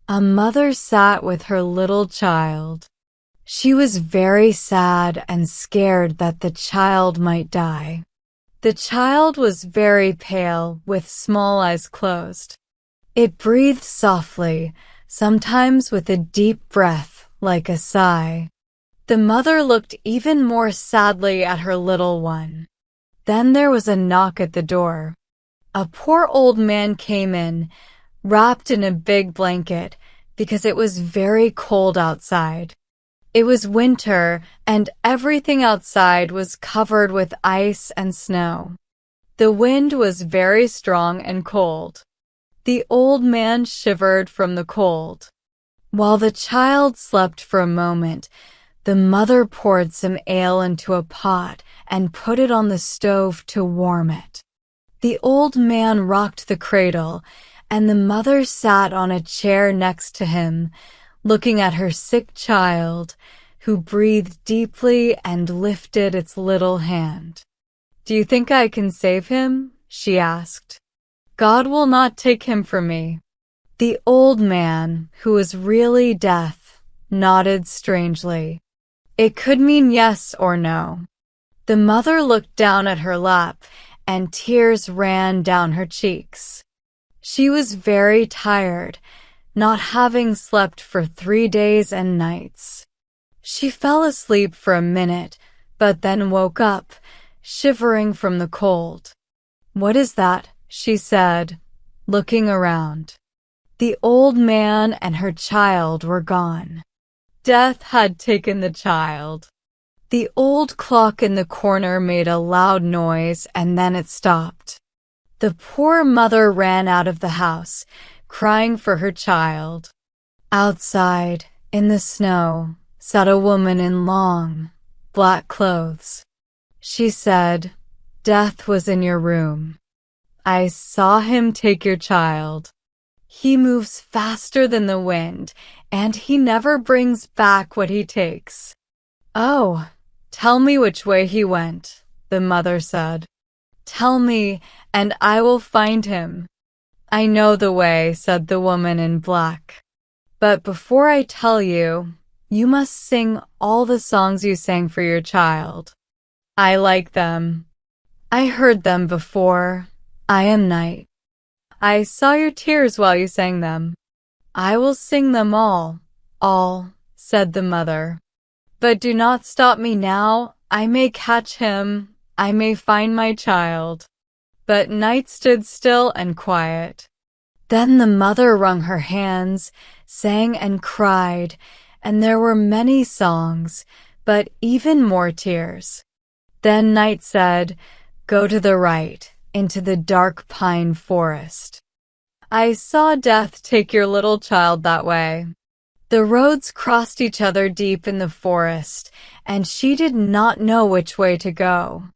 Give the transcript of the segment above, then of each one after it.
A mother sat with her little child. She was very sad and scared that the child might die. The child was very pale, with small eyes closed. It breathed softly, sometimes with a deep breath, like a sigh. The mother looked even more sadly at her little one. Then there was a knock at the door. A poor old man came in, wrapped in a big blanket, because it was very cold outside. It was winter, and everything outside was covered with ice and snow. The wind was very strong and cold. The old man shivered from the cold. While the child slept for a moment, the mother poured some ale into a pot and put it on the stove to warm it. The old man rocked the cradle, and the mother sat on a chair next to him, looking at her sick child, who breathed deeply and lifted its little hand. "Do you think I can save him?" she asked. "God will not take him from me." The old man, who was really deaf, nodded strangely. It could mean yes or no. The mother looked down at her lap, and tears ran down her cheeks. She was very tired, not having slept for 3 days and nights. She fell asleep for a minute, but then woke up, shivering from the cold. "What is that?" she said, looking around. The old man and her child were gone. Death had taken the child. The old clock in the corner made a loud noise, and then it stopped. The poor mother ran out of the house, crying for her child. Outside, in the snow, sat a woman in long, black clothes. She said, "Death was in your room. I saw him take your child. He moves faster than the wind, and he never brings back what he takes." "Oh, tell me which way he went," the mother said. "Tell me, and I will find him." "I know the way," said the woman in black. "But before I tell you, you must sing all the songs you sang for your child. I like them. I heard them before. I am Night. I saw your tears while you sang them. I will sing them all, said the mother. "But do not stop me now. I may catch him. I may find my child." But Night stood still and quiet. Then the mother wrung her hands, sang and cried, and there were many songs, but even more tears. Then Night said, "Go to the right, into the dark pine forest. I saw Death take your little child that way." The roads crossed each other deep in the forest, and she did not know which way to go.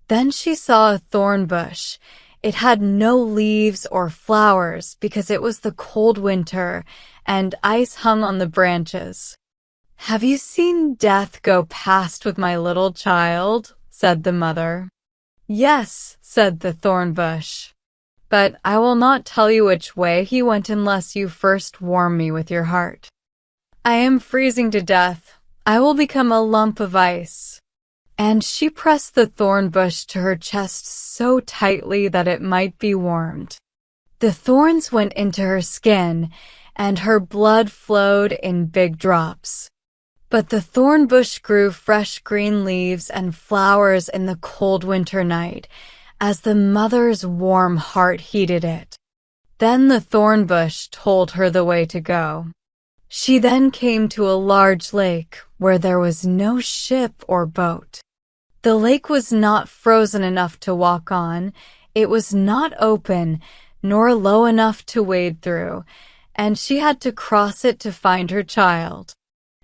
Then she saw a thorn bush. It had no leaves or flowers because it was the cold winter, and ice hung on the branches. "Have you seen Death go past with my little child?" said the mother. "Yes," said the thorn bush. "But I will not tell you which way he went unless you first warm me with your heart. I am freezing to death. I will become a lump of ice." And she pressed the thorn bush to her chest so tightly that it might be warmed. The thorns went into her skin, and her blood flowed in big drops. But the thorn bush grew fresh green leaves and flowers in the cold winter night, as the mother's warm heart heated it. Then the thorn bush told her the way to go. She then came to a large lake where there was no ship or boat. The lake was not frozen enough to walk on, it was not open, nor low enough to wade through, and she had to cross it to find her child.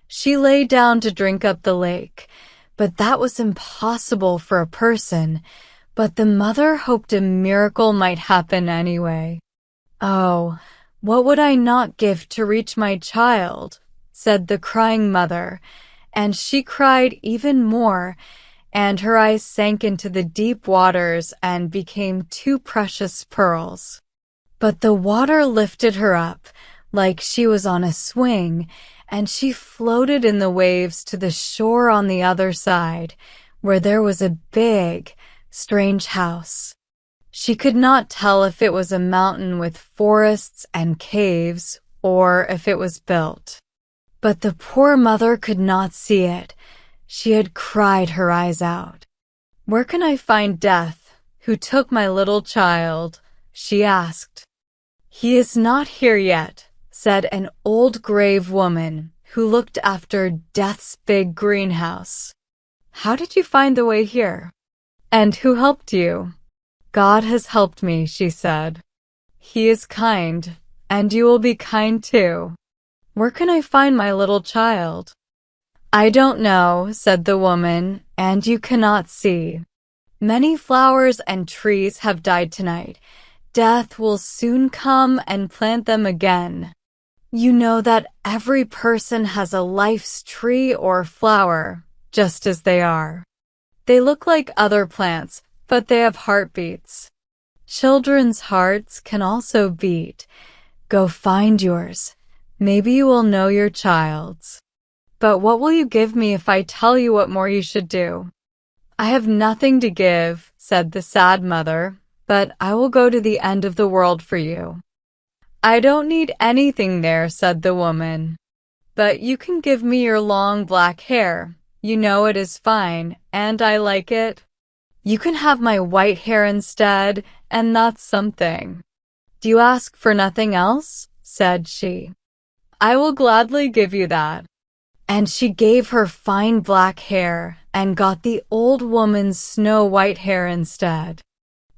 She lay down to drink up the lake, but that was impossible for a person, but the mother hoped a miracle might happen anyway. "Oh, what would I not give to reach my child?" said the crying mother, and she cried even more, and her eyes sank into the deep waters and became 2 precious pearls. But the water lifted her up, like she was on a swing, and she floated in the waves to the shore on the other side, where there was a big, strange house. She could not tell if it was a mountain with forests and caves, or if it was built. But the poor mother could not see it. She had cried her eyes out. "Where can I find Death, who took my little child?" she asked. "He is not here yet," said an old grave woman who looked after Death's big greenhouse. "How did you find the way here? And who helped you?" "God has helped me," she said. "He is kind, and you will be kind too. Where can I find my little child?" "I don't know," said the woman, "and you cannot see. Many flowers and trees have died tonight. Death will soon come and plant them again. You know that every person has a life's tree or flower, just as they are. They look like other plants, but they have heartbeats. Children's hearts can also beat. Go find yours. Maybe you will know your child's. But what will you give me if I tell you what more you should do?" "I have nothing to give," said the sad mother, "but I will go to the end of the world for you." "I don't need anything there," said the woman. "But you can give me your long black hair. You know it is fine, and I like it. You can have my white hair instead, and that's something." "Do you ask for nothing else?" said she. "I will gladly give you that." And she gave her fine black hair and got the old woman's snow-white hair instead.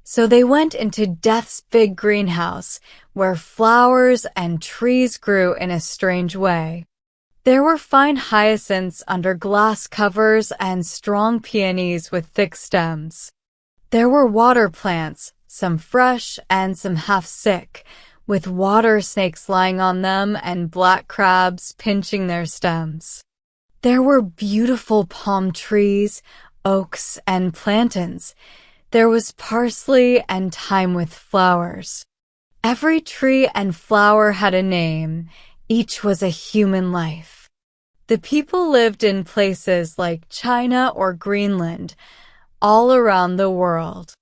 So they went into Death's big greenhouse, where flowers and trees grew in a strange way. There were fine hyacinths under glass covers and strong peonies with thick stems. There were water plants, some fresh and some half sick, with water snakes lying on them and black crabs pinching their stems. There were beautiful palm trees, oaks, and plantains. There was parsley and thyme with flowers. Every tree and flower had a name. Each was a human life. The people lived in places like China or Greenland, all around the world.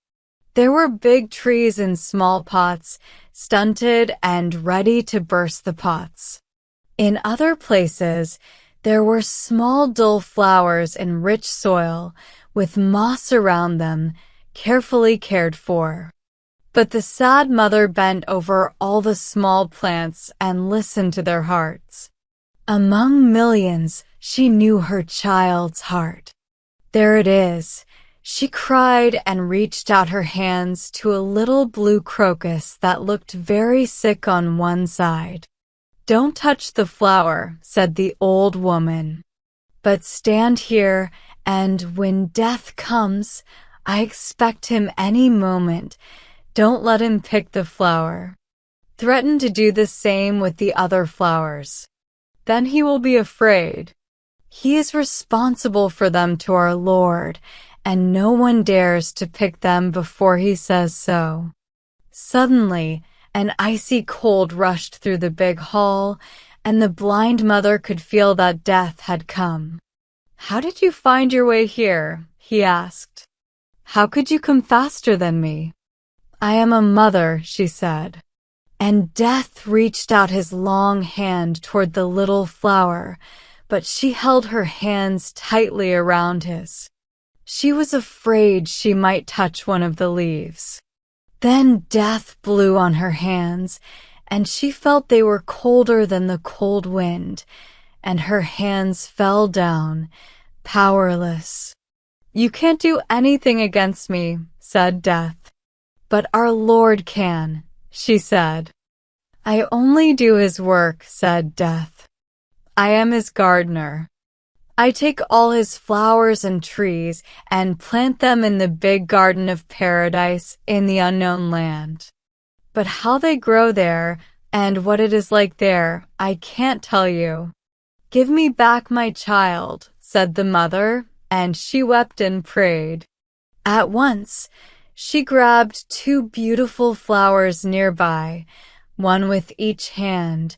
There were big trees in small pots, stunted and ready to burst the pots. In other places, there were small dull flowers in rich soil, with moss around them, carefully cared for. But the sad mother bent over all the small plants and listened to their hearts. Among millions, she knew her child's heart. "There it is." She cried and reached out her hands to a little blue crocus that looked very sick on one side. "Don't touch the flower," said the old woman. "But stand here, and when Death comes, I expect him any moment. Don't let him pick the flower. Threaten to do the same with the other flowers. Then he will be afraid. He is responsible for them to our Lord, and no one dares to pick them before he says so." Suddenly, an icy cold rushed through the big hall, and the blind mother could feel that Death had come. "How did you find your way here?" he asked. "How could you come faster than me?" "I am a mother," she said. And Death reached out his long hand toward the little flower, but she held her hands tightly around his. She was afraid she might touch one of the leaves. Then Death blew on her hands, and she felt they were colder than the cold wind, and her hands fell down, powerless. "You can't do anything against me," said Death. "But our Lord can," she said. "I only do his work," said Death. "I am his gardener. I take all his flowers and trees and plant them in the big garden of paradise in the unknown land. But how they grow there and what it is like there, I can't tell you." "Give me back my child," said the mother, and she wept and prayed. At once, she grabbed two beautiful flowers nearby, one with each hand,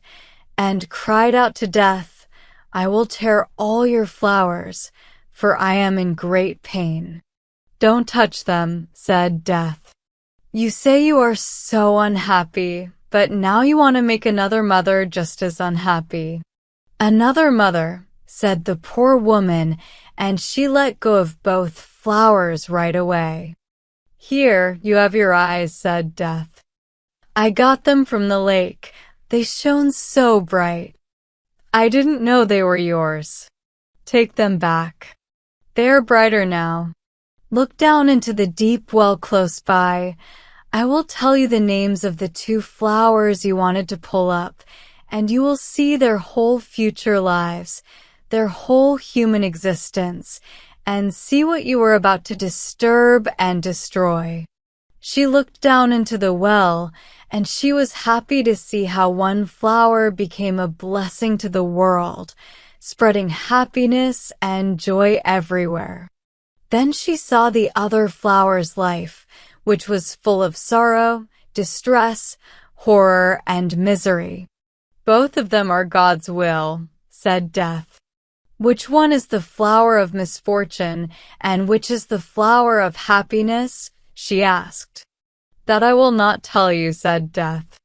and cried out to Death, "I will tear all your flowers, for I am in great pain." "Don't touch them," said Death. "You say you are so unhappy, but now you want to make another mother just as unhappy." "Another mother," said the poor woman, and she let go of both flowers right away. "Here, you have your eyes," said Death. "I got them from the lake. They shone so bright. I didn't know they were yours. Take them back. They are brighter now. Look down into the deep well close by. I will tell you the names of the 2 flowers you wanted to pull up, and you will see their whole future lives, their whole human existence, and see what you were about to disturb and destroy." She looked down into the well, and she was happy to see how one flower became a blessing to the world, spreading happiness and joy everywhere. Then she saw the other flower's life, which was full of sorrow, distress, horror, and misery. "Both of them are God's will," said Death. "Which one is the flower of misfortune, and which is the flower of happiness?" she asked. "That I will not tell you," said Death.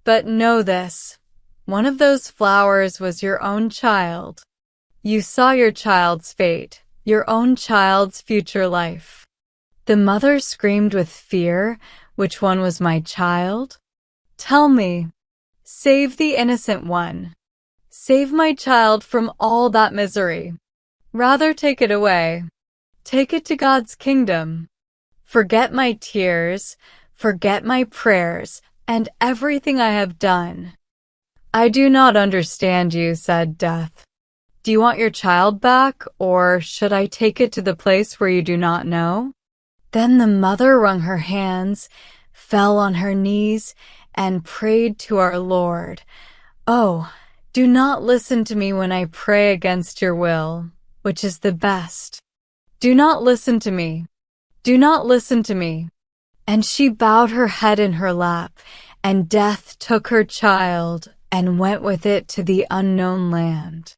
"But know this, one of those flowers was your own child. You saw your child's fate, your own child's future life." The mother screamed with fear, "Which one was my child? Tell me. Save the innocent one. Save my child from all that misery. Rather take it away. Take it to God's kingdom. Forget my tears, forget my prayers, and everything I have done." "I do not understand you," said Death. "Do you want your child back, or should I take it to the place where you do not know?" Then the mother wrung her hands, fell on her knees, and prayed to our Lord, "Oh, do not listen to me when I pray against your will, which is the best. Do not listen to me. Do not listen to me." And she bowed her head in her lap, and Death took her child and went with it to the unknown land.